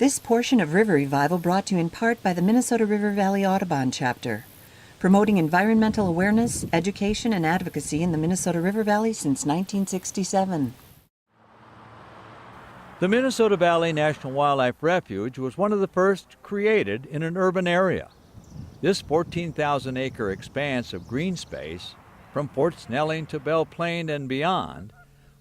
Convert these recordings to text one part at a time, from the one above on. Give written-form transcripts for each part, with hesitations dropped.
This portion of River Revival brought to you in part by the Minnesota River Valley Audubon Chapter, promoting environmental awareness, education, and advocacy in the Minnesota River Valley since 1967. The Minnesota Valley National Wildlife Refuge was one of the first created in an urban area. This 14,000-acre expanse of green space, from Fort Snelling to Belle Plaine and beyond,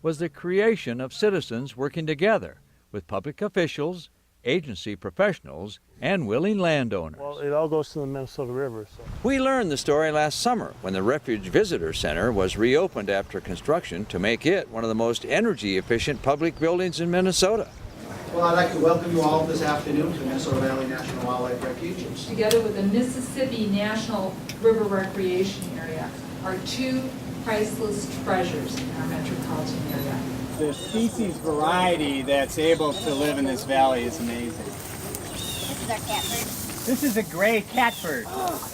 was the creation of citizens working together with public officials, agency professionals, and willing landowners. Well, it all goes to the Minnesota River. So. We learned the story last summer when the Refuge Visitor Center was reopened after construction to make it one of the most energy-efficient public buildings in Minnesota. Well, I'd like to welcome you all this afternoon to Minnesota Valley National Wildlife Refuge. Together with the Mississippi National River Recreation Area are two priceless treasures in our metropolitan area. The species variety that's able to live in this valley is amazing. This is our catbird. This is a gray catbird.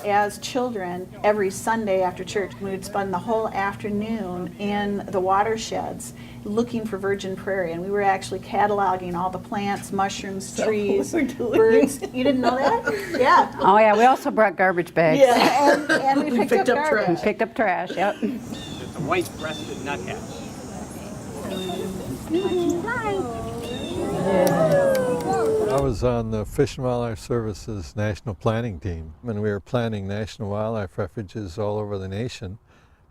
As children, every Sunday after church, we would spend the whole afternoon in the watersheds looking for virgin prairie, and we were actually cataloging all the plants, mushrooms, trees, birds. You didn't know that? Yeah. Oh yeah, we also brought garbage bags. Yeah, and we picked up garbage. We picked up trash, yep. It's a white-breasted nuthatch. I was on the Fish and Wildlife Service's National Planning Team, and we were planning national wildlife refuges all over the nation.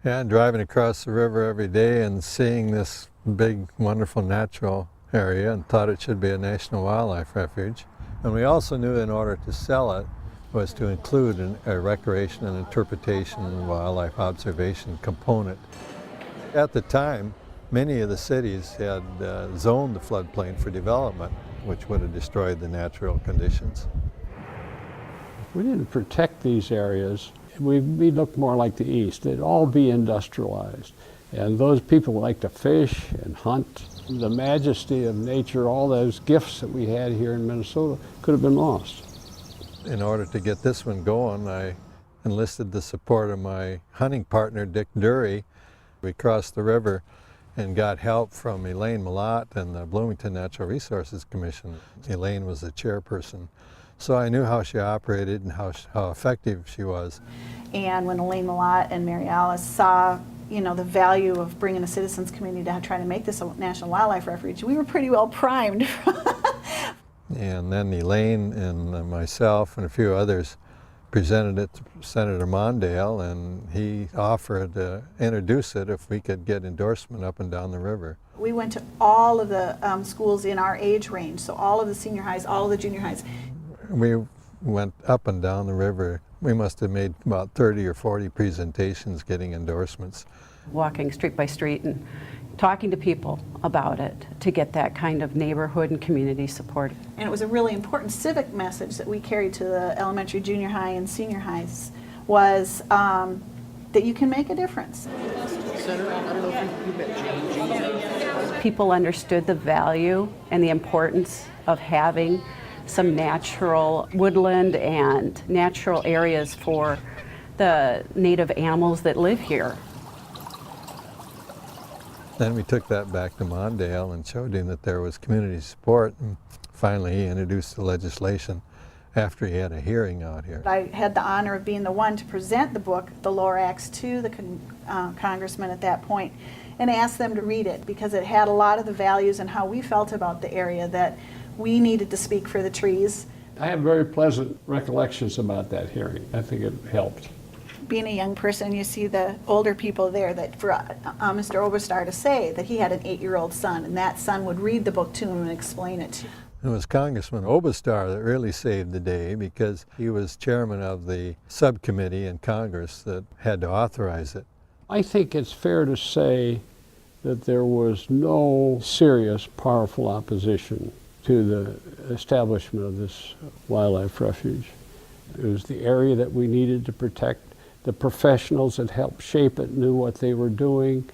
And driving across the river every day and seeing this big, wonderful natural area, and thought it should be a national wildlife refuge. And we also knew in order to sell it was to include a recreation and interpretation and wildlife observation component. At the time, many of the cities had zoned the floodplain for development, which would have destroyed the natural conditions. If we didn't protect these areas, we'd look more like the East. It'd all be industrialized. And those people like to fish and hunt. The majesty of nature, all those gifts that we had here in Minnesota could have been lost. In order to get this one going, I enlisted the support of my hunting partner, Dick Dury. We crossed the river and got help from Elaine Malott and the Bloomington Natural Resources Commission. Elaine was the chairperson. So I knew how she operated and how effective she was. And when Elaine Malott and Mary Alice saw, the value of bringing a citizens community to try to make this a national wildlife refuge, we were pretty well primed. And then Elaine and myself and a few others presented it to Senator Mondale, and he offered to introduce it if we could get endorsement up and down the river. We went to all of the schools in our age range, so all of the senior highs, all of the junior highs. We went up and down the river. We must have made about 30 or 40 presentations getting endorsements. Walking street by street and talking to people about it to get that kind of neighborhood and community support. And it was a really important civic message that we carried to the elementary, junior high, and senior highs was that you can make a difference. People understood the value and the importance of having some natural woodland and natural areas for the native animals that live here. Then we took that back to Mondale and showed him that there was community support, and finally he introduced the legislation after he had a hearing out here. I had the honor of being the one to present the book, The Lorax, to the congressman at that point, and asked them to read it because it had a lot of the values and how we felt about the area, that we needed to speak for the trees. I have very pleasant recollections about that hearing. I think it helped. Being a young person, you see the older people there, that for Mr. Oberstar to say that he had an 8-year-old son, and that son would read the book to him and explain it to him. It was Congressman Oberstar that really saved the day because he was chairman of the subcommittee in Congress that had to authorize it. I think it's fair to say that there was no serious, powerful opposition to the establishment of this wildlife refuge. It was the area that we needed to protect. The professionals that helped shape it knew what they were doing.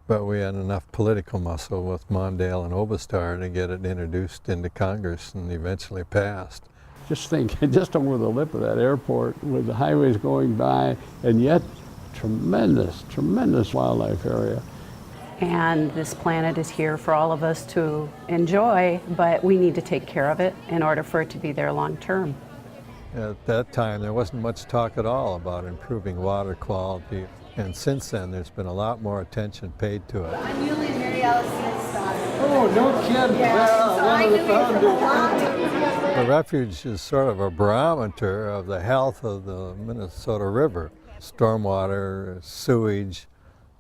But we had enough political muscle with Mondale and Oberstar to get it introduced into Congress and eventually passed. Just think, just over the lip of that airport with the highways going by, and yet tremendous, tremendous wildlife area. And this planet is here for all of us to enjoy, but we need to take care of it in order for it to be there long term. At that time, there wasn't much talk at all about improving water quality. And since then, there's been a lot more attention paid to it. I'm Yulie and Mary Allison's daughter. Oh, no kidding. Yeah, so I knew you from a long time. The refuge is sort of a barometer of the health of the Minnesota River. Stormwater, sewage,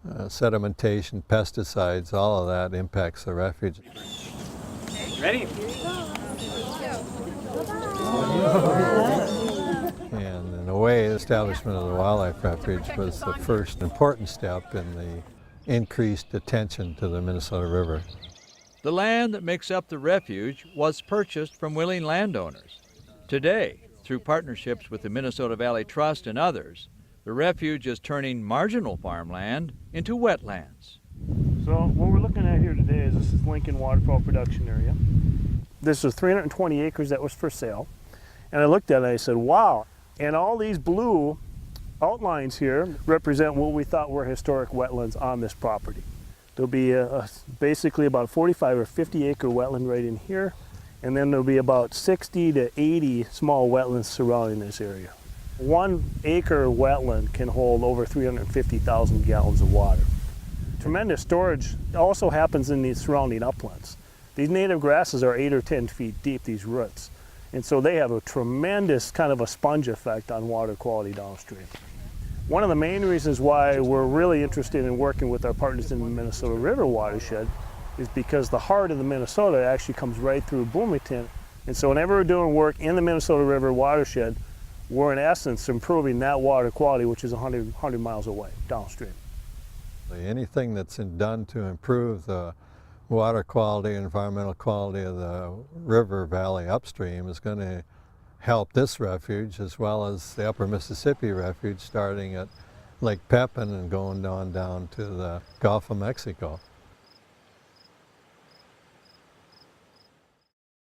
sedimentation, pesticides, all of that impacts the refuge. Ready? And in a way, the establishment of the wildlife refuge was the first important step in the increased attention to the Minnesota River. The land that makes up the refuge was purchased from willing landowners. Today, through partnerships with the Minnesota Valley Trust and others, the refuge is turning marginal farmland into wetlands. So what we're looking at here today is this is Lincoln Waterfowl Production Area. This was 320 acres that was for sale. And I looked at it and I said, wow. And all these blue outlines here represent what we thought were historic wetlands on this property. There'll be basically about 45 or 50 acre wetland right in here. And then there'll be about 60 to 80 small wetlands surrounding this area. 1 acre wetland can hold over 350,000 gallons of water. Tremendous storage also happens in these surrounding uplands. These native grasses are 8 or 10 feet deep, these roots. And so they have a tremendous kind of a sponge effect on water quality downstream. One of the main reasons why we're really interested in working with our partners in the Minnesota River watershed is because the heart of the Minnesota actually comes right through Bloomington. And so whenever we're doing work in the Minnesota River watershed, we're in essence improving that water quality, which is 100 miles away downstream. Anything that's done to improve the water quality and environmental quality of the river valley upstream is going to help this refuge as well as the upper Mississippi refuge, starting at Lake Pepin and going on down to the Gulf of Mexico.